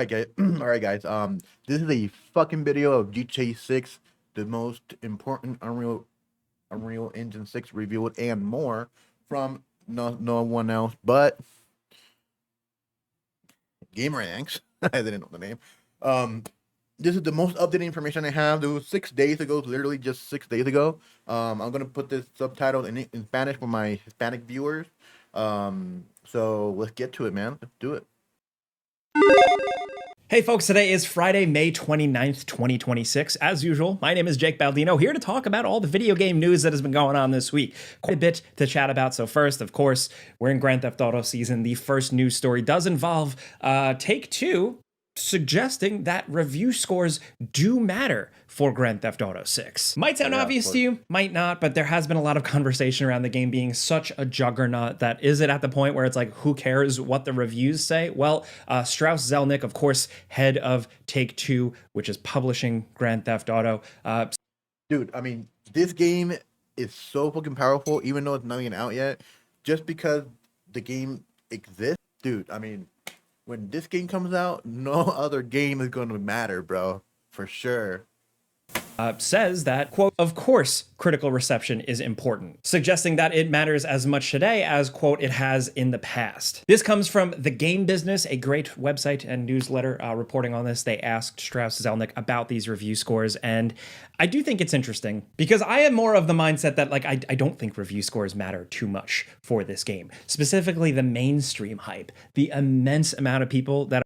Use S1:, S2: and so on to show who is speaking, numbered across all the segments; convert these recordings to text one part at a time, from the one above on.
S1: Okay, all right, guys. This is a fucking video of GTA 6, the most important Unreal Engine 6 revealed and more from no one else but Gameranx. I didn't know the name. Um, this is the most updated information I have. It was 6 days ago, literally just 6 days ago. I'm gonna put this subtitle in Spanish for my Hispanic viewers. So let's get to it, man. Let's do it.
S2: Hey folks, today is Friday, May 29th, 2026. As usual, my name is Jake Baldino, here to talk about all the video game news that has been going on this week. Quite a bit to chat about. So first, of course, we're in Grand Theft Auto season. The first news story does involve Take-Two suggesting that review scores do matter for Grand Theft Auto 6. Might sound obvious to you, might not, but there has been a lot of conversation around the game being such a juggernaut that is it at the point where it's like, who cares what the reviews say? Well, Strauss Zelnick, of course, head of Take-Two, which is publishing Grand Theft Auto.
S1: Dude, I mean, this game is so fucking powerful, even though it's not even out yet. Just because the game exists, dude, I mean, when this game comes out, no other game is going to matter, bro. For sure.
S2: Says that, quote, of course, critical reception is important, suggesting that it matters as much today as, quote, it has in the past. This comes from The Game Business, a great website and newsletter reporting on this. They asked Strauss Zelnick about these review scores, and I do think it's interesting because I am more of the mindset that, like, I don't think review scores matter too much for this game, specifically the mainstream hype, the immense amount of people that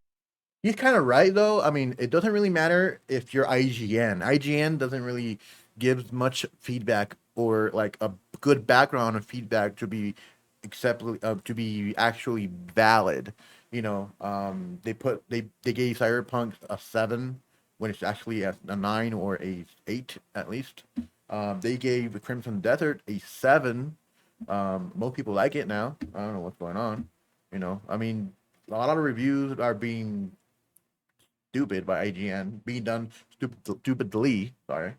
S1: He's kind of right, though. I mean, it doesn't really matter if you're IGN. IGN doesn't really give much feedback or like a good background of feedback to be acceptable, to be actually valid. They gave Cyberpunk a 7 when it's actually a 9 or a 8 at least. They gave Crimson Desert a 7. Most people like it now. I don't know what's going on. I mean, a lot of reviews are being stupid by IGN, being done stupidly. Sorry.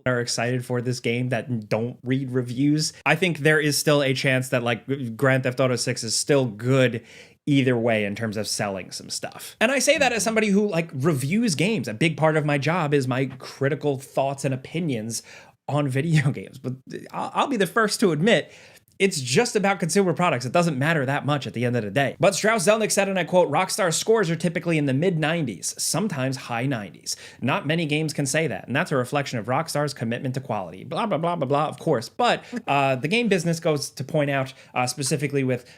S2: Are excited for this game that don't read reviews. I think there is still a chance that like Grand Theft Auto 6 is still good either way in terms of selling some stuff. And I say that as somebody who like reviews games. A big part of my job is my critical thoughts and opinions on video games. But I'll be the first to admit it's just about consumer products. It doesn't matter that much at the end of the day. But Strauss Zelnick said, and I quote, Rockstar scores are typically in the mid-90s, sometimes high 90s. Not many games can say that, and that's a reflection of Rockstar's commitment to quality. Blah, blah, blah, blah, blah, of course. But the Game Business goes to point out, specifically with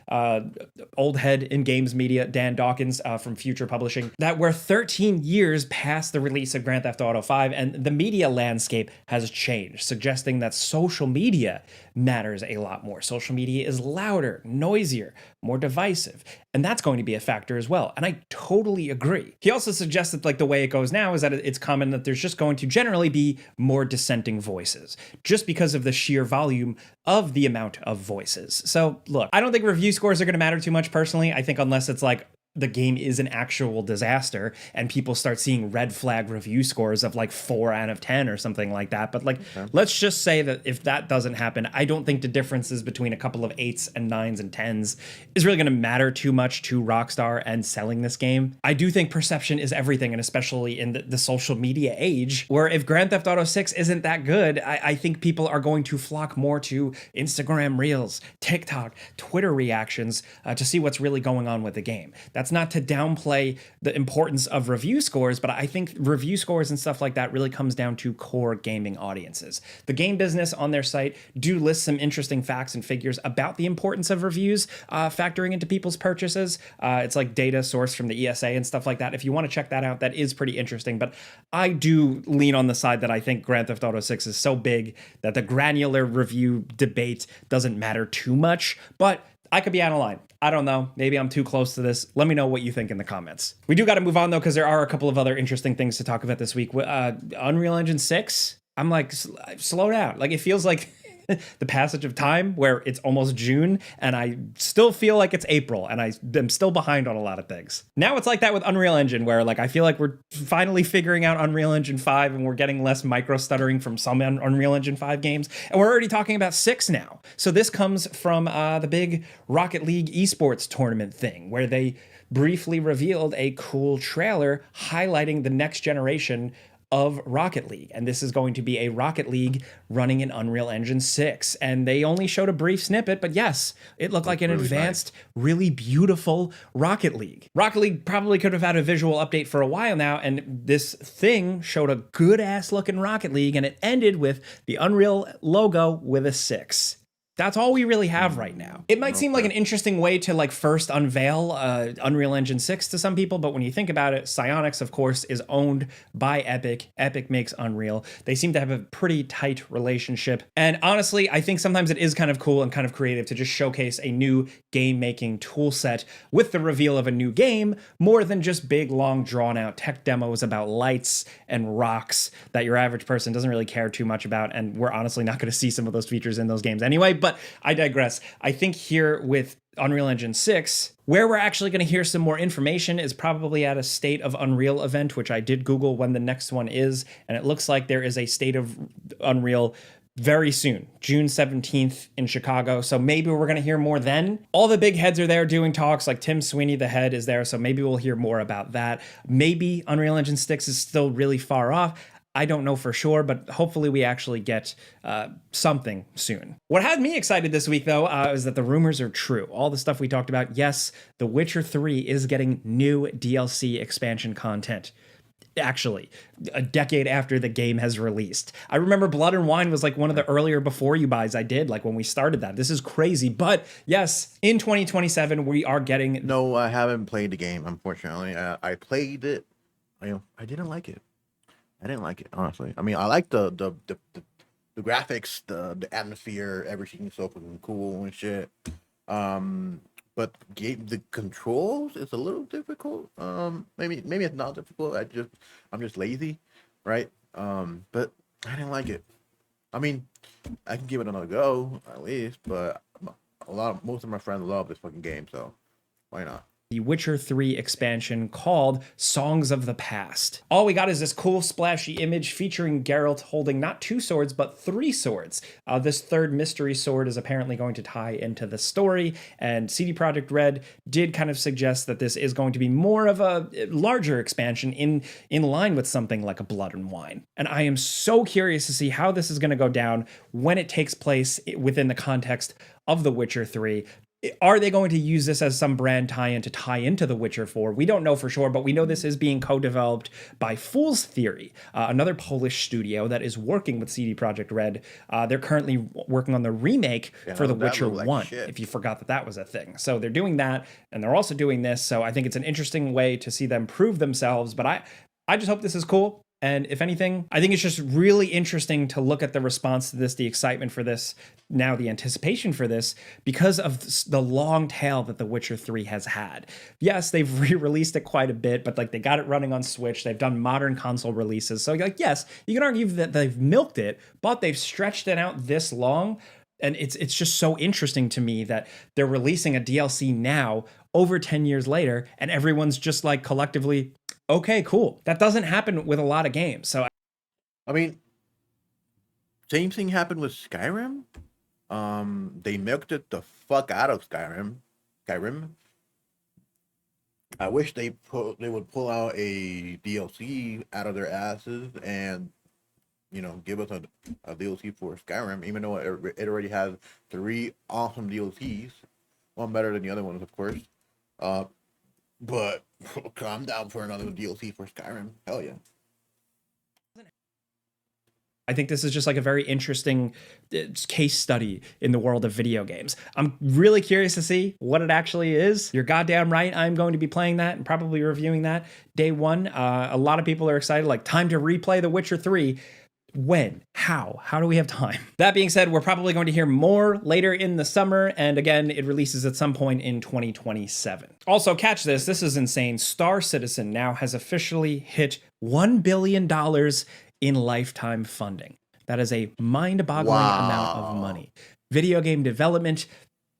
S2: old head in games media, Dan Dawkins from Future Publishing, that we're 13 years past the release of Grand Theft Auto 5, and the media landscape has changed, suggesting that social media matters a lot more. Social media is louder, noisier, more divisive, and that's going to be a factor as well. And I totally agree. He also suggests that like the way it goes now is that it's common that there's just going to generally be more dissenting voices, just because of the sheer volume of the amount of voices. So look, I don't think review scores are going to matter too much personally. I think unless it's like the game is an actual disaster and people start seeing red flag review scores of like 4 out of 10 or something like that. But like, let's just say that if that doesn't happen, I don't think the differences between a couple of 8s and 9s and 10s is really going to matter too much to Rockstar and selling this game. I do think perception is everything, and especially in the social media age, where if Grand Theft Auto 6 isn't that good, I think people are going to flock more to Instagram Reels, TikTok, Twitter reactions to see what's really going on with the game. That's not to downplay the importance of review scores, but I think review scores and stuff like that really comes down to core gaming audiences. The Game Business on their site do list some interesting facts and figures about the importance of reviews factoring into people's purchases. It's like data sourced from the ESA and stuff like that. If you want to check that out, that is pretty interesting. But I do lean on the side that I think Grand Theft Auto 6 is so big that the granular review debate doesn't matter too much. But I could be out of line. I don't know. Maybe I'm too close to this. Let me know what you think in the comments. We do got to move on, though, because there are a couple of other interesting things to talk about this week. Unreal Engine 6, I'm like, slow down. Like, it feels like the passage of time where it's almost June and I still feel like it's April and I'm still behind on a lot of things. Now it's like that with Unreal Engine where like I feel like we're finally figuring out Unreal Engine 5 and we're getting less micro stuttering from some Unreal Engine 5 games, and we're already talking about 6 now. So this comes from the big Rocket League esports tournament thing where they briefly revealed a cool trailer highlighting the next generation of Rocket League. And this is going to be a Rocket League running in Unreal Engine 6. And they only showed a brief snippet, but yes, it looked like an
S1: really
S2: advanced, really beautiful Rocket League. Rocket League probably could have had a visual update for a while now, and this thing showed a good ass looking Rocket League, and it ended with the Unreal logo with a 6. That's all we really have right now. It might seem like an interesting way to like first unveil Unreal Engine 6 to some people, but when you think about it, Psyonix, of course, is owned by Epic. Epic makes Unreal. They seem to have a pretty tight relationship. And honestly, I think sometimes it is kind of cool and kind of creative to just showcase a new game-making tool set with the reveal of a new game, more than just big, long, drawn-out tech demos about lights and rocks that your average person doesn't really care too much about, and we're honestly not going to see some of those features in those games anyway, but I digress. I think here with Unreal Engine 6, where we're actually going to hear some more information is probably at a State of Unreal event, which I did Google when the next one is, and it looks like there is a State of Unreal very soon, June 17th in Chicago. So maybe we're going to hear more then. All the big heads are there doing talks, like Tim Sweeney, the head, is there. So maybe we'll hear more about that. Maybe Unreal Engine 6 is still really far off. I don't know for sure, but hopefully we actually get something soon. What had me excited this week, though, is that the rumors are true. All the stuff we talked about, yes, The Witcher 3 is getting new DLC expansion content. Actually, a decade after the game has released. I remember Blood and Wine was like one of the earlier before you buys I did, like when we started that. This is crazy, but yes, in 2027, we are getting...
S1: No, I haven't played the game, unfortunately. I played it. I didn't like it. I didn't like it, honestly. I mean, I like the graphics, the atmosphere, everything is so fucking cool and shit. But the controls is a little difficult. Maybe it's not difficult. I'm just lazy, right? But I didn't like it. I mean, I can give it another go at least, but most of my friends love this fucking game, so why not?
S2: The Witcher 3 expansion called Songs of the Past. All we got is this cool splashy image featuring Geralt holding not 2 swords, but 3 swords. This third mystery sword is apparently going to tie into the story, and CD Projekt Red did kind of suggest that this is going to be more of a larger expansion in line with something like a Blood and Wine. And I am so curious to see how this is going to go down when it takes place within the context of The Witcher 3. Are they going to use this as some brand tie-in to tie into The Witcher 4? We don't know for sure, but we know this is being co-developed by Fool's Theory, another Polish studio that is working with CD Projekt Red. They're currently working on the remake for The Witcher 1, if you forgot that was a thing. So they're doing that, and they're also doing this, so I think it's an interesting way to see them prove themselves, but I just hope this is cool. And if anything, I think it's just really interesting to look at the response to this, the excitement for this, now the anticipation for this, because of the long tail that The Witcher 3 has had. Yes, they've re-released it quite a bit, but like they got it running on Switch. They've done modern console releases. So like, yes, you can argue that they've milked it, but they've stretched it out this long. And it's just so interesting to me that they're releasing a DLC now over 10 years later, and everyone's just like collectively, okay, cool. That doesn't happen with a lot of games. So,
S1: I mean, same thing happened with Skyrim. They milked it the fuck out of Skyrim. I wish they would pull out a DLC out of their asses and give us a DLC for Skyrim, even though it already has 3 awesome DLCs, one better than the other ones, of course. But I'm down for another DLC for Skyrim. Hell yeah.
S2: I think this is just like a very interesting case study in the world of video games. I'm really curious to see what it actually is. You're goddamn right. I'm going to be playing that and probably reviewing that day one. A lot of people are excited, like time to replay The Witcher 3. When? How? How do we have time? That being said, we're probably going to hear more later in the summer, and again, it releases at some point in 2027. Also, catch this. This is insane. Star Citizen now has officially hit $1 billion in lifetime funding. That is a mind-boggling amount of money. Video game development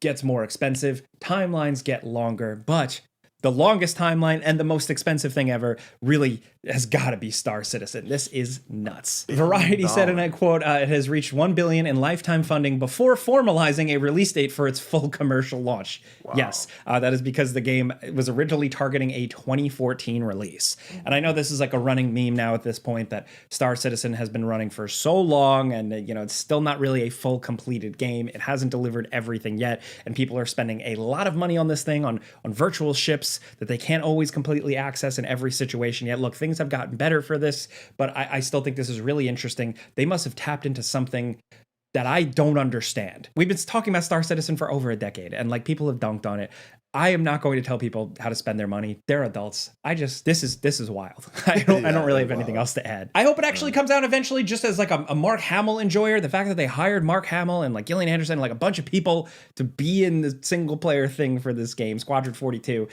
S2: gets more expensive, timelines get longer, but the longest timeline and the most expensive thing ever really has got to be Star Citizen. This is nuts. Variety said, and I quote, it has reached $1 billion in lifetime funding before formalizing a release date for its full commercial launch. Wow. Yes, that is because the game was originally targeting a 2014 release. And I know this is like a running meme now at this point that Star Citizen has been running for so long, and it's still not really a full completed game. It hasn't delivered everything yet, and people are spending a lot of money on this thing, on virtual ships that they can't always completely access in every situation yet. Look, things have gotten better for this, but I still think this is really interesting. They must have tapped into something that I don't understand. We've been talking about Star Citizen for over a decade, and like people have dunked on it. I am not going to tell people how to spend their money. They're adults. This is wild. I don't really have anything else to add. I hope it actually comes out eventually, just as like a Mark Hamill enjoyer. The fact that they hired Mark Hamill and like Gillian Anderson, like a bunch of people to be in the single player thing for this game, Squadron 42.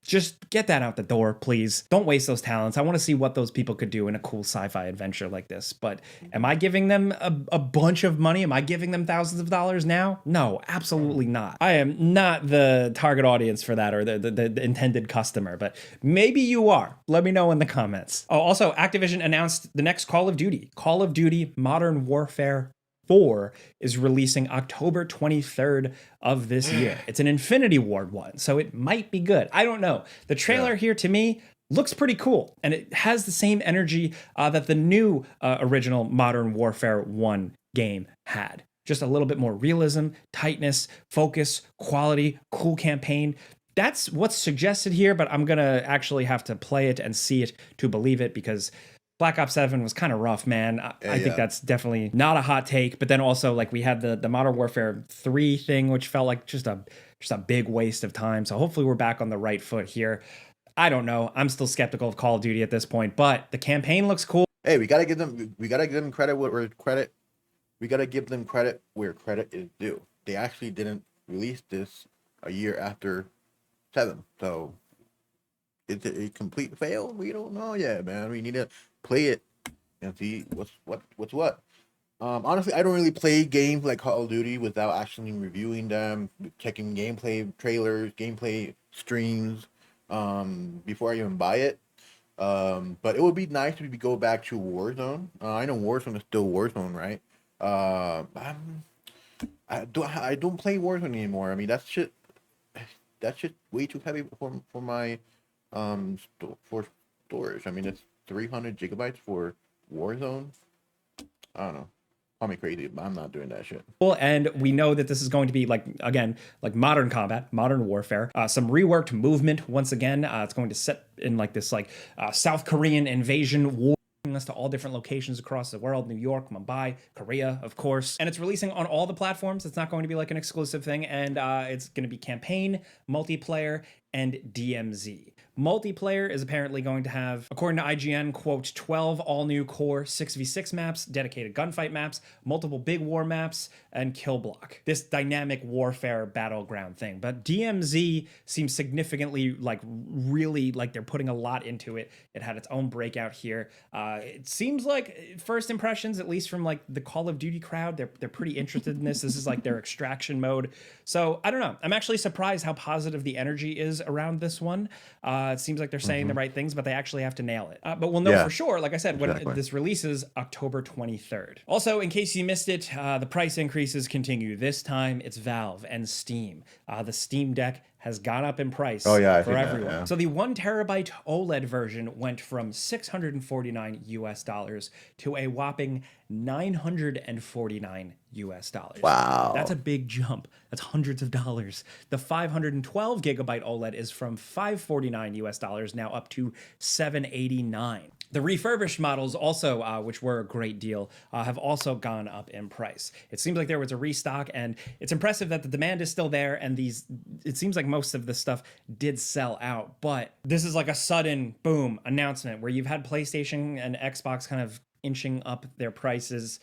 S2: Just get that out the door, please. Don't waste those talents. I want to see what those people could do in a cool sci-fi adventure like this. But am I giving them a bunch of money? Am I giving them thousands of dollars now? No, absolutely not. I am not the target audience for that, or the intended customer, but maybe you are. Let me know in the comments. Oh, also, Activision announced the next Call of Duty Modern Warfare 4 is releasing October 23rd of this year. It's an Infinity Ward one, so it might be good. I don't know. The trailer here to me looks pretty cool, and it has the same energy that the new original Modern Warfare 1 game had. Just a little bit more realism, tightness, focus, quality, cool campaign. That's what's suggested here, but I'm going to actually have to play it and see it to believe it, because Black Ops 7 was kind of rough, man. I think that's definitely not a hot take. But then also, like, we had the Modern Warfare 3 thing, which felt like just a big waste of time. So hopefully we're back on the right foot here. I don't know. I'm still skeptical of Call of Duty at this point, but the campaign looks cool.
S1: Hey, we gotta give them credit where credit. We gotta give them credit where credit is due. They actually didn't release this a year after 7, so is it a complete fail? We don't know yet, man. We need to play it and see what's what. Honestly, I don't really play games like Call of Duty without actually reviewing them, checking gameplay trailers, gameplay streams, before I even buy it. But it would be nice if we go back to Warzone. I know Warzone is still Warzone, right? I don't play Warzone anymore. I mean, that's shit way too heavy for my for storage. I mean, it's 300 gigabytes for Warzone. I don't know. Call me crazy, but I'm not doing that shit.
S2: And we know that this is going to be like modern combat, modern warfare, some reworked movement. Once again, it's going to set in like this South Korean invasion war, us to all different locations across the world: New York, Mumbai, Korea, of course. And it's releasing on all the platforms. It's not going to be like an exclusive thing. And it's going to be campaign, multiplayer, and DMZ. Multiplayer is apparently going to have, according to IGN, quote, 12 all-new core 6v6 maps, dedicated gunfight maps, multiple big war maps, and kill block. This dynamic warfare battleground thing. But DMZ seems significantly, really they're putting a lot into it. It had its own breakout here. It seems like first impressions, at least from like the Call of Duty crowd, they're pretty interested in this. This is like their extraction mode. So I don't know. I'm actually surprised how positive the energy is around this one. It seems like they're saying the right things, but they actually have to nail it. But we'll know for sure, like I said, when this releases October 23rd. Also, in case you missed it, the price increases continue. This time it's Valve and Steam. The Steam Deck has gone up in price for everyone. So the 1 terabyte OLED version went from $649 US to a whopping $949 US.
S1: Wow.
S2: That's a big jump. That's hundreds of dollars. The 512 gigabyte OLED is from $549 US now up to $789. The refurbished models also, which were a great deal, have also gone up in price. It seems like there was a restock, and it's impressive that the demand is still there, and it seems like most of this stuff did sell out, but this is like a sudden boom announcement where you've had PlayStation and Xbox kind of inching up their prices.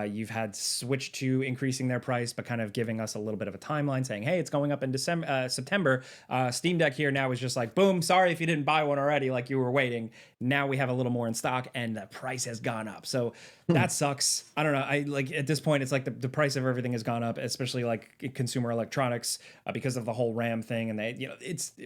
S2: You've had Switch 2 increasing their price, but kind of giving us a little bit of a timeline saying, hey, it's going up in September. Steam Deck here now is just like, boom, sorry if you didn't buy one already, like you were waiting. Now we have a little more in stock and the price has gone up. So that sucks. I don't know. I like at this point, it's like the price of everything has gone up, especially like consumer electronics because of the whole RAM thing. And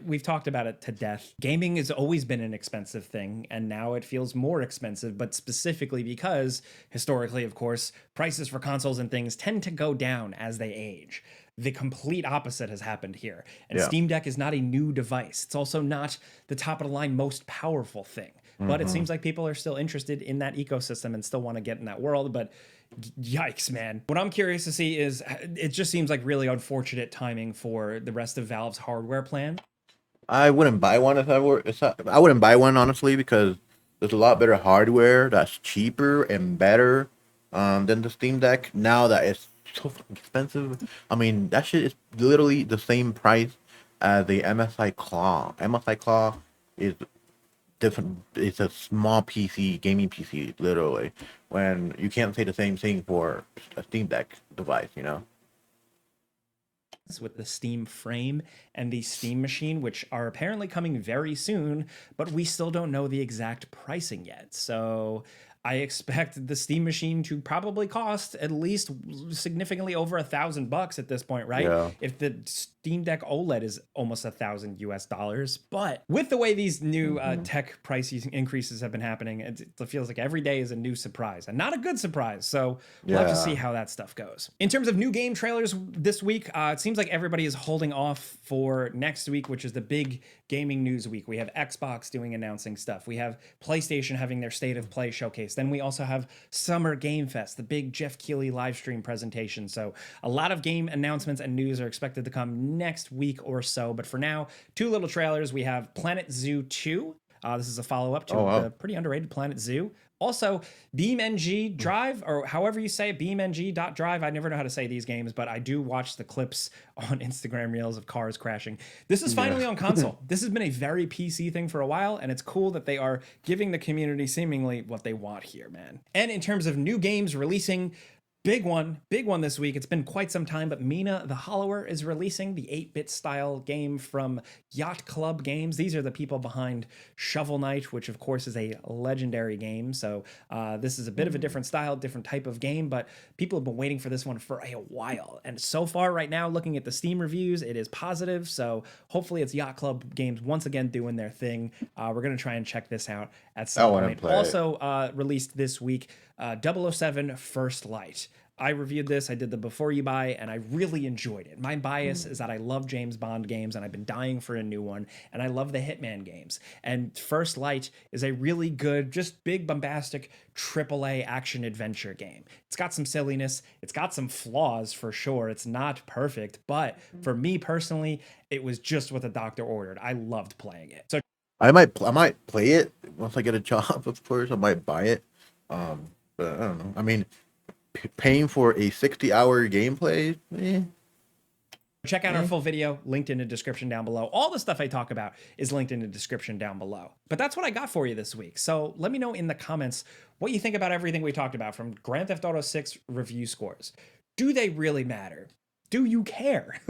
S2: we've talked about it to death. Gaming has always been an expensive thing, and now it feels more expensive, but specifically because historically, of course, prices for consoles and things tend to go down as they age. The complete opposite has happened here. And Steam Deck is not a new device. It's also not the top of the line most powerful thing. But it seems like people are still interested in that ecosystem and still want to get in that world. But yikes, man. What I'm curious to see is it just seems like really unfortunate timing for the rest of Valve's hardware plan.
S1: I wouldn't buy one if I were. I wouldn't buy one honestly because there's a lot better hardware that's cheaper and better than the Steam Deck. Now that it's so fucking expensive, I mean that shit is literally the same price as the MSI Claw. MSI Claw is different. It's a small PC, gaming PC, literally. When you can't say the same thing for a Steam Deck device, you know.
S2: With the Steam frame and the Steam machine, which are apparently coming very soon, but we still don't know the exact pricing yet. So I expect the Steam machine to probably cost at least significantly over $1,000 at this point, right?
S1: Yeah.
S2: If the Steam Deck OLED is almost $1,000 US. But with the way these new tech price increases have been happening, it feels like every day is a new surprise, and not a good surprise. So we'll have to see how that stuff goes. In terms of new game trailers this week, it seems like everybody is holding off for next week, which is the big gaming news week. We have Xbox announcing stuff. We have PlayStation having their State of Play showcase. Then we also have Summer Game Fest, the big Jeff Keighley live stream presentation. So a lot of game announcements and news are expected to come next week or so. But for now, two little trailers. We have Planet Zoo 2. This is a follow-up to the pretty underrated Planet Zoo. Also, BeamNG Drive, or however you say it, BeamNG.Drive. I never know how to say these games, but I do watch the clips on Instagram Reels of cars crashing. This is finally on console. This has been a very PC thing for a while, and it's cool that they are giving the community seemingly what they want here, man. And in terms of new games releasing, big one this week. It's been quite some time, but Mina the Hollower is releasing the 8-bit style game from Yacht Club Games. These are the people behind Shovel Knight, which of course is a legendary game. So this is a bit of a different style, different type of game, but people have been waiting for this one for a while. And so far right now, looking at the Steam reviews, it is positive. So hopefully it's Yacht Club Games once again doing their thing. We're going to try and check this out at some point. Also released this week, 007 First Light. I reviewed this. I did the before you buy, and I really enjoyed it. My bias is that I love James Bond games, and I've been dying for a new one, and I love the Hitman games. And First Light is a really good, just big, bombastic AAA action adventure game. It's got some silliness. It's got some flaws for sure. It's not perfect, but for me personally, it was just what the doctor ordered. I loved playing it. So
S1: I might play it once I get a job. Of course, I might buy it. But I don't know. I mean, paying for a 60-hour gameplay.
S2: Check out our full video, linked in the description down below. All the stuff I talk about is linked in the description down below. But that's what I got for you this week. So let me know in the comments what you think about everything we talked about, from Grand Theft Auto 6 review scores. Do they really matter? Do you care?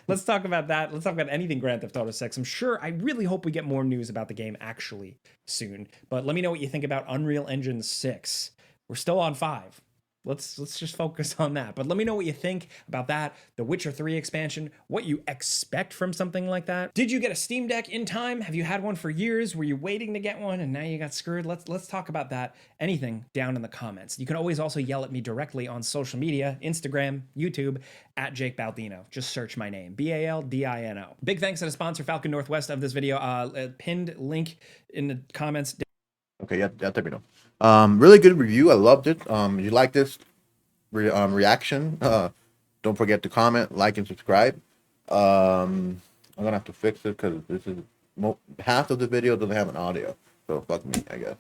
S2: Let's talk about that. Let's talk about anything Grand Theft Auto 6. I really hope we get more news about the game actually soon. But let me know what you think about Unreal Engine 6. We're still on 5. Let's just focus on that. But let me know what you think about that, the Witcher 3 expansion, what you expect from something like that. Did you get a Steam Deck in time? Have you had one for years? Were you waiting to get one and now you got screwed? Let's talk about that. Anything down in the comments. You can always also yell at me directly on social media, Instagram, YouTube, at Jake Baldino. Just search my name, Baldino. Big thanks to the sponsor, Falcon Northwest, of this video. Pinned link in the comments.
S1: Okay, yeah, let me know. Really good review. I loved it. You like this reaction? Don't forget to comment, like, and subscribe. I'm gonna have to fix it because this is half of the video doesn't have an audio, so fuck me, I guess.